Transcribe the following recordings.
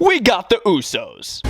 we got the Usos.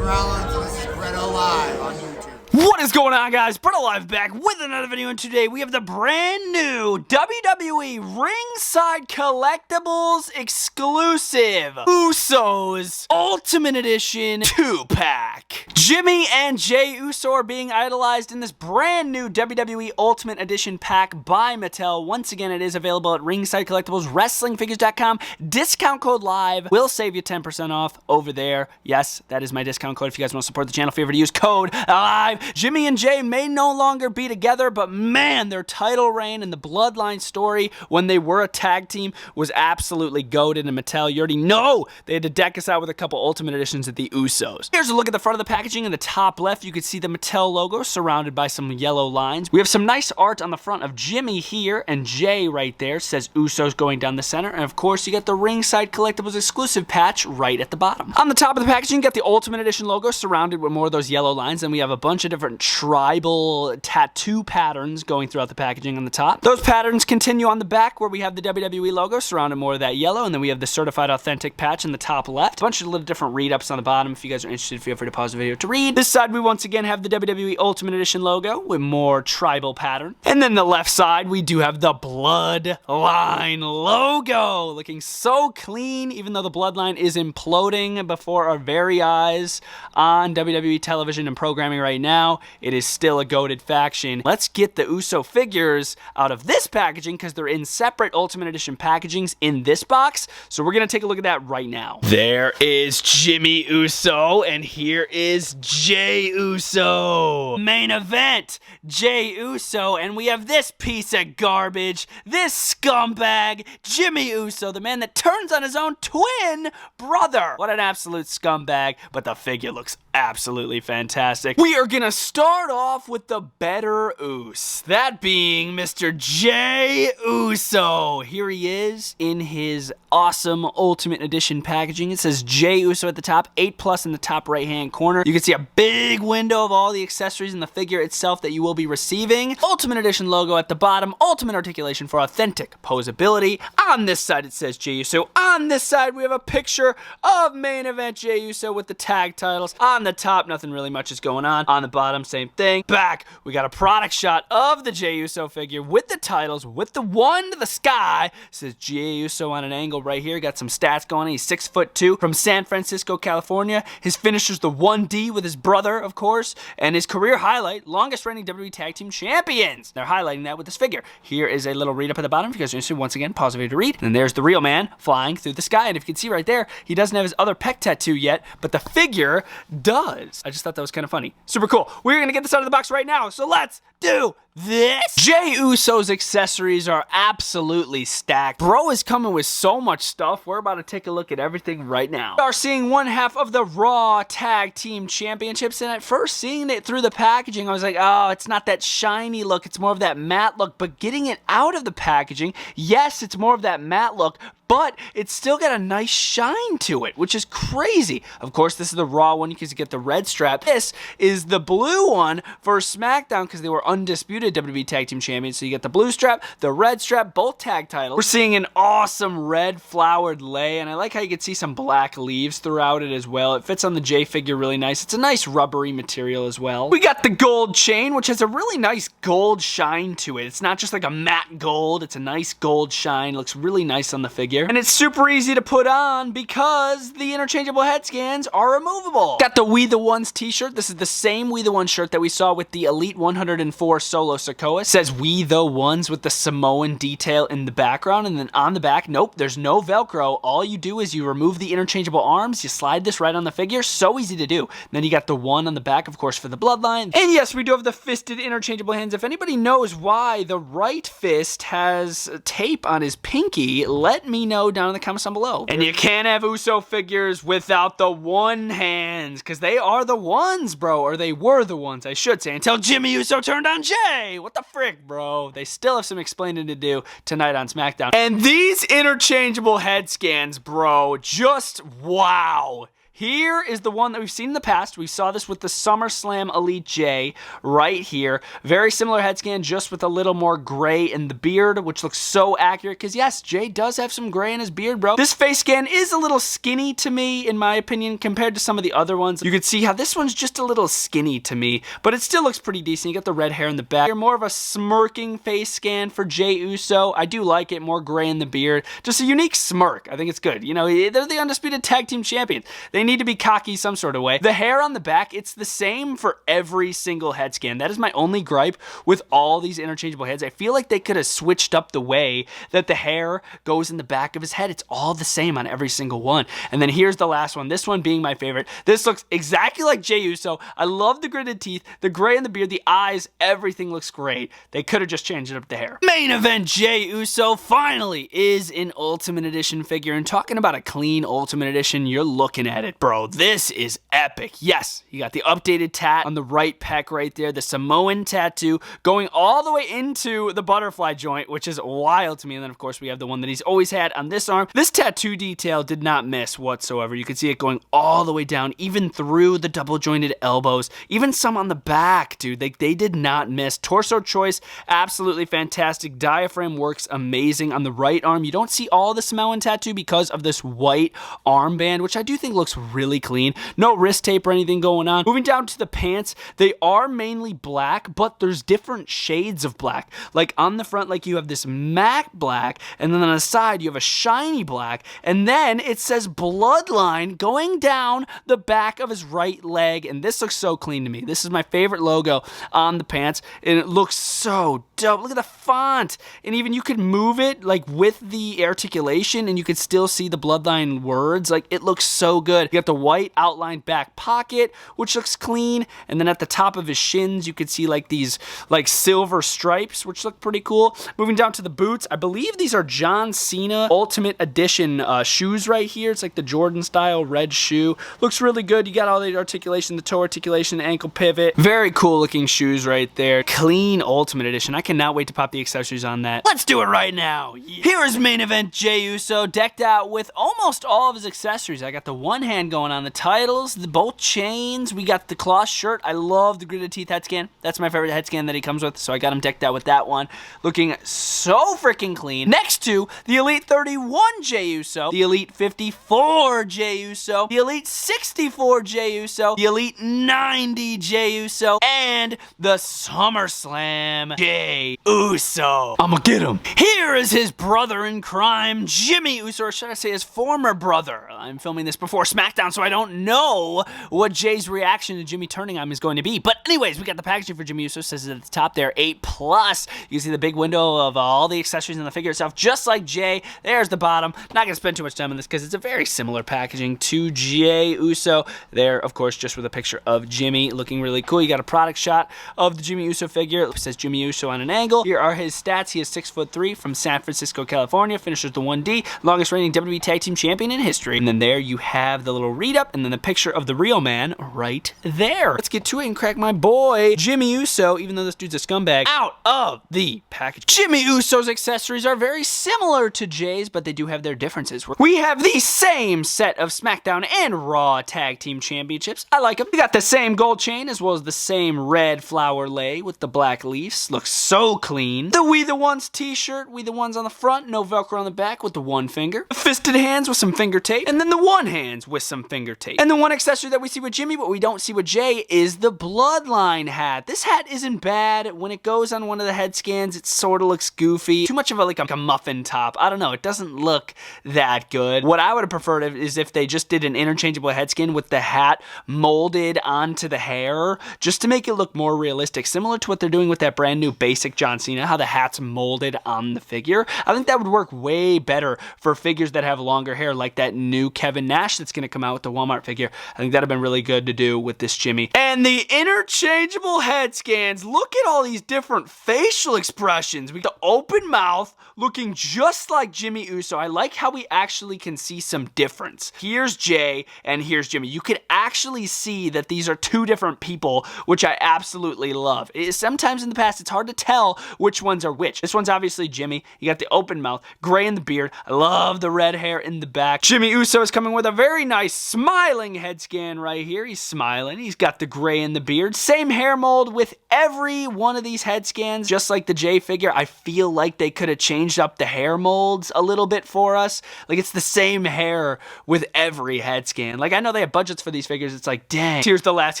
Rollins, this is Bretto Live on YouTube. What is going on, guys? Bretto Live back with another video, and today we have the brand new WWE Ringside Collectibles exclusive Usos Ultimate Edition 2-pack. Jimmy and Jey Uso are being idolized in this brand new WWE Ultimate Edition pack by Mattel. Once again, it is available at Ringside Collectibles, WrestlingFigures.com. Discount code LIVE will save you 10% off over there. Yes, that is my discount code if you guys want to support the channel. Feel free to use code LIVE. Jimmy and Jey may no longer be together, but man, their title reign and the Bloodline story when they were a tag team was absolutely goated. And Mattel, you already know they had to deck us out with a couple Ultimate Editions at the Usos. Here's a look at the front of the packaging. In the top left, you can see the Mattel logo surrounded by some yellow lines. We have some nice art on the front of Jimmy here and Jey right there. It says Usos going down the center. And of course, you get the Ringside Collectibles exclusive patch right at the bottom. On the top of the packaging, you got the Ultimate Edition logo surrounded with more of those yellow lines. And we have a bunch of different tribal tattoo patterns going throughout the packaging on the top. Those patterns continue on the back where we have the WWE logo surrounded more of that yellow, and then we have the certified authentic patch in the top left. A bunch of little different read-ups on the bottom. If you guys are interested, feel free to pause the video to read. This side we once again have the WWE Ultimate Edition logo with more tribal pattern. And then the left side we do have the Bloodline logo looking so clean, even though the Bloodline is imploding before our very eyes on WWE television and programming right now. It is still a goated faction. Let's get the Uso figures out of this packaging because they're in separate Ultimate Edition packagings in this box. So we're going to take a look at that right now. There is Jimmy Uso, and here is Jey Uso. Main event, Jey Uso, and we have this piece of garbage, this scumbag, Jimmy Uso, the man that turns on his own twin brother. What an absolute scumbag, but the figure looks absolutely fantastic. We are gonna start off with the better Us, that being Mr. Jey Uso. Here he is in his awesome Ultimate Edition packaging. It says Jey Uso at the top, 8+ in the top right hand corner. You can see a big window of all the accessories in the figure itself that you will be receiving. Ultimate Edition logo at the bottom, ultimate articulation for authentic posability. On this side it says Jey Uso. On this side we have a picture of main event Jey Uso with the tag titles. On the top, nothing really much is going on. On the bottom, same thing. Back, we got a product shot of the Jey Uso figure with the titles, with the one to the sky. It says Jey Uso on an angle right here. Got some stats going on. He's 6'2" from San Francisco, California. His finisher's the 1D with his brother, of course. And his career highlight, longest reigning WWE Tag Team Champions. They're highlighting that with this figure. Here is a little read up at the bottom. If you guys are interested, once again, pause the video to read. And there's the real man flying through the sky. And if you can see right there, he doesn't have his other pec tattoo yet, but the figure does. I just thought that was kind of funny. Super cool. We're going to get this out of the box right now, so let's do this. Jey Uso's accessories are absolutely stacked. Bro is coming with so much stuff. We're about to take a look at everything right now. We are seeing one half of the Raw Tag Team Championships, and at first seeing it through the packaging, I was like, oh, it's not that shiny look. It's more of that matte look, but getting it out of the packaging, yes, it's more of that matte look, but it's still got a nice shine to it, which is crazy. Of course, this is the Raw one because you get the red strap. This is the blue one for SmackDown because they were undisputed WWE Tag Team Champions. So you get the blue strap, the red strap, both tag titles. We're seeing an awesome red flowered lei, and I like how you can see some black leaves throughout it as well. It fits on the Jey figure really nice. It's a nice rubbery material as well. We got the gold chain, which has a really nice gold shine to it. It's not just like a matte gold. It's a nice gold shine. Looks really nice on the figure. And it's super easy to put on because the interchangeable head scans are removable. Got the We The Ones t-shirt. This is the same We The Ones shirt that we saw with the Elite 104 Solo Sikoa. It says We The Ones with the Samoan detail in the background. And then on the back, nope, there's no Velcro. All you do is you remove the interchangeable arms. You slide this right on the figure. So easy to do. And then you got the one on the back, of course, for the Bloodline. And yes, we do have the fisted interchangeable hands. If anybody knows why the right fist has tape on his pinky, let me know down in the comments down below. And you can't have Uso figures without the one hands, because they are the ones, bro. Or they were the ones, I should say, until Jimmy Uso turned on Jey. What the frick, bro? They still have some explaining to do tonight on SmackDown. And these interchangeable head scans, bro, just wow. here is the one that we've seen in the past. We saw this with the SummerSlam Elite J right here. Very similar head scan, just with a little more gray in the beard, which looks so accurate because, yes, Jay does have some gray in his beard, bro. This face scan is a little skinny to me, in my opinion, compared to some of the other ones. You can see how this one's just a little skinny to me, but it still looks pretty decent. You got the red hair in the back. You're more of a smirking face scan for Jey Uso. I do like it, more gray in the beard. Just a unique smirk. I think it's good. You know, they're the undisputed tag team champions. They need to be cocky some sort of way. The hair on the back, it's the same for every single head scan. That is my only gripe with all these interchangeable heads. I feel like they could have switched up the way that the hair goes in the back of his head. It's all the same on every single one. And then here's the last one. This one being my favorite. This looks exactly like Jey Uso. I love the gritted teeth, the gray in the beard, the eyes, everything looks great. They could have just changed it up the hair. Main event, Jey Uso finally is an Ultimate Edition figure. And talking about a clean Ultimate Edition, you're looking at it, bro. This is epic. Yes, you got the updated tat on the right pec right there, the Samoan tattoo going all the way into the butterfly joint, which is wild to me. And then, of course, we have the one that he's always had on this arm. This tattoo detail did not miss whatsoever. You can see it going all the way down, even through the double jointed elbows, even some on the back, dude. They did not miss. Torso choice, absolutely fantastic. Diaphragm works amazing on the right arm. You don't see all the Samoan tattoo because of this white armband, which I do think looks really clean. No wrist tape or anything going on. Moving down to the pants, they are mainly black, but there's different shades of black. Like on the front, like you have this matte black, and then on the side you have a shiny black, and then it says Bloodline going down the back of his right leg, and this looks so clean to me. This is my favorite logo on the pants, and it looks so dope. Look at the font, and even you could move it like with the articulation, and you could still see the Bloodline words. Like, it looks so good. You got the white outlined back pocket, which looks clean, and then at the top of his shins, you could see like these like silver stripes, which look pretty cool. Moving down to the boots, I believe these are John Cena Ultimate Edition shoes right here. It's like the Jordan style red shoe. Looks really good. You got all the articulation, the toe articulation, the ankle pivot. Very cool looking shoes right there. Clean Ultimate Edition. I cannot wait to pop the accessories on that. Let's do it right now. Yeah. Here is main event Jey Uso, decked out with almost all of his accessories. I got the one hand going on the titles, both chains. We got the cloth shirt. I love the gritted teeth head scan. That's my favorite head scan that he comes with, so I got him decked out with that one. Looking so freaking clean. Next to the Elite 31 Jey Uso, the Elite 54 Jey Uso, the Elite 64 Jey Uso, the Elite 90 Jey Uso, and the SummerSlam Jey Uso. I'ma get him. Here is his brother in crime, Jimmy Uso, or should I say his former brother. I'm filming this before SmackDown, so I don't know what Jay's reaction to Jimmy turning on him is going to be. But anyways, we got the packaging for Jimmy Uso. Says it at the top there, 8+. You can see the big window of all the accessories in the figure itself, just like Jay. There's the bottom. Not gonna spend too much time on this because it's a very similar packaging to Jey Uso. There, of course, just with a picture of Jimmy, looking really cool. You got a product shot of the Jimmy Uso figure. It says Jimmy Uso on an angle. Here are his stats. He is 6'3" from San Francisco, California. Finishes the 1D, longest reigning WWE Tag Team Champion in history. And then there you have the little read up, and then the picture of the real man right there. Let's get to it and crack my boy Jimmy Uso, even though this dude's a scumbag, out of the package. Jimmy Uso's accessories are very similar to Jay's, but they do have their differences. We have the same set of SmackDown and Raw Tag Team Championships. I like them. We got the same gold chain as well as the same red flower lei with the black leaves. Looks so clean. The We The Ones t-shirt, We The Ones on the front, no Velcro on the back with the one finger. The fisted hands with some finger tape, and then the one hands with some finger tape. And the one accessory that we see with Jimmy, but we don't see with Jay, is the Bloodline hat. This hat isn't bad. When it goes on one of the head scans, it sort of looks goofy. Too much of like a muffin top. I don't know. It doesn't look that good. What I would have preferred is if they just did an interchangeable head skin with the hat molded onto the hair, just to make it look more realistic, similar to what they're doing with that brand new basic John Cena, how the hat's molded on the figure. I think that would work way better for figures that have longer hair, like that new Kevin Nash that's going to come out with the Walmart figure. I think that'd have been really good to do with this Jimmy. And the interchangeable head scans, look at all these different facial expressions. We got the open mouth looking just like Jimmy Uso. I like how we actually can see some difference. Here's Jay and here's Jimmy. You could actually see that these are two different people, which I absolutely love. Sometimes in the past, it's hard to tell which ones are which. This one's obviously Jimmy. You got the open mouth, gray in the beard. I love the red hair in the back. Jimmy Uso is coming with a very nice nice smiling head scan right here. He's smiling. He's got the gray in the beard. Same hair mold with every one of these head scans. Just like the J figure, I feel like they could have changed up the hair molds a little bit for us. Like, it's the same hair with every head scan. Like, I know they have budgets for these figures. It's like, dang. Here's the last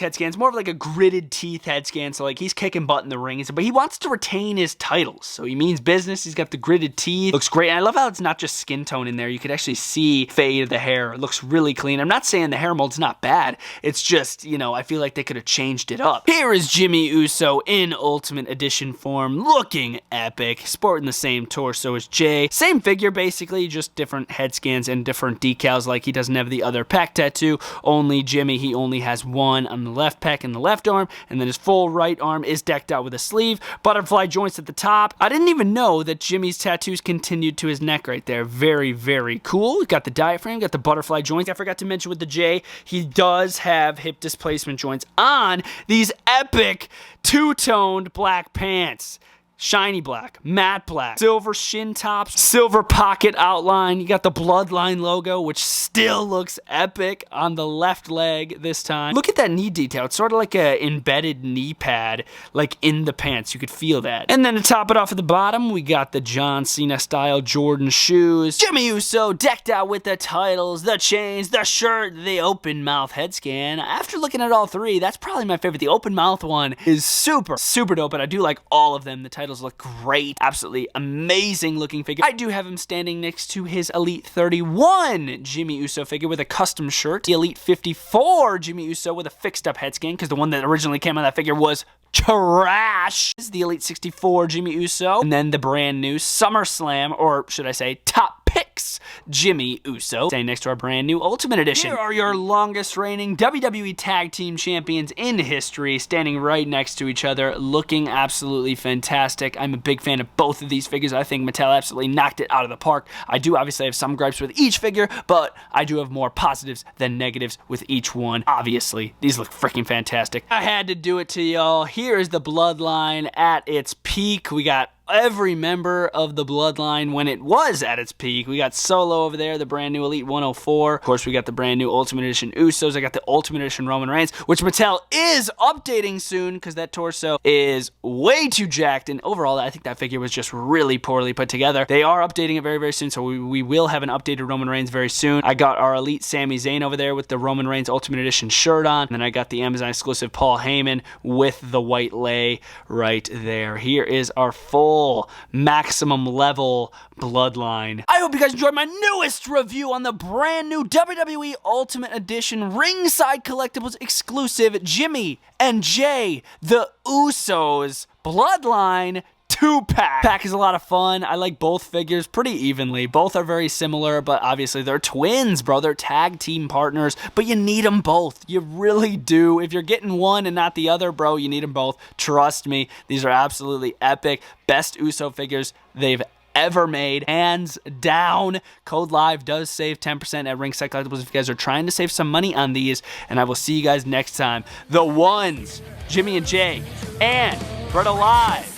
head scan. It's more of like a gritted teeth head scan. So, like, he's kicking butt in the ring. But he wants to retain his titles. So he means business. He's got the gritted teeth. Looks great. And I love how it's not just skin tone in there. You could actually see fade of the hair. It looks really clean. I'm not saying the hair mold's not bad. It's just, you know, I feel like they could have changed it up. Here is Jimmy Uso in Ultimate Edition form, looking epic, sporting the same torso as Jay. Same figure, basically, just different head scans and different decals. Like, he doesn't have the other pec tattoo. Only Jimmy, he only has one on the left pec and the left arm, and then his full right arm is decked out with a sleeve. Butterfly joints at the top. I didn't even know that Jimmy's tattoos continued to his neck right there. Very, very cool. Got the diaphragm, got the butterfly joints. I forgot to mention with the J, he does have hip displacement joints on these epic two-toned black pants. Shiny black, matte black, silver shin tops, silver pocket outline. You got the Bloodline logo, which still looks epic on the left leg this time. Look at that knee detail. It's sort of like a embedded knee pad, like in the pants. You could feel that. And then to top it off at the bottom, we got the John Cena style Jordan shoes. Jimmy Uso decked out with the titles, the chains, the shirt, the open mouth head scan. After looking at all three, that's probably my favorite. The open mouth one is super, super dope, but I do like all of them. The titles look great. Absolutely amazing looking figure. I do have him standing next to his Elite 31 Jimmy Uso figure with a custom shirt. The Elite 54 Jimmy Uso with a fixed up head scan, because the one that originally came on that figure was trash. This is the Elite 64 Jimmy Uso. And then the brand new SummerSlam, or should I say Top Picks Jimmy Uso, standing next to our brand new Ultimate Edition. Here are your longest reigning WWE Tag Team Champions in history, standing right next to each other, looking absolutely fantastic. I'm a big fan of both of these figures. I think Mattel absolutely knocked it out of the park. I do obviously have some gripes with each figure, but I do have more positives than negatives with each one. Obviously, these look freaking fantastic. I had to do it to y'all. Here is the Bloodline at its peak. We got every member of the Bloodline when it was at its peak. We got Solo over there, the brand new Elite 104. Of course, we got the brand new Ultimate Edition Usos. I got the Ultimate Edition Roman Reigns, which Mattel is updating soon because that torso is way too jacked. And overall, I think that figure was just really poorly put together. They are updating it very, very soon, so we will have an updated Roman Reigns very soon. I got our Elite Sami Zayn over there with the Roman Reigns Ultimate Edition shirt on. And then I got the Amazon exclusive Paul Heyman with the white lei right there. Here is our full maximum level Bloodline. I hope you guys enjoyed my newest review on the brand new WWE Ultimate Edition Ringside Collectibles exclusive Jimmy and Jay, the Usos Bloodline 2-pack. Pack is a lot of fun. I like both figures pretty evenly. Both are very similar, but obviously they're twins, bro. They're tag team partners, but you need them both. You really do. If you're getting one and not the other, bro, you need them both. Trust me. These are absolutely epic. Best Uso figures they've ever made, hands down. Code LIVE does save 10% at Ringside Collectibles if you guys are trying to save some money on these, and I will see you guys next time. The ones, Jimmy and Jay, and Bretto Live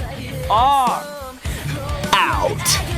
are out.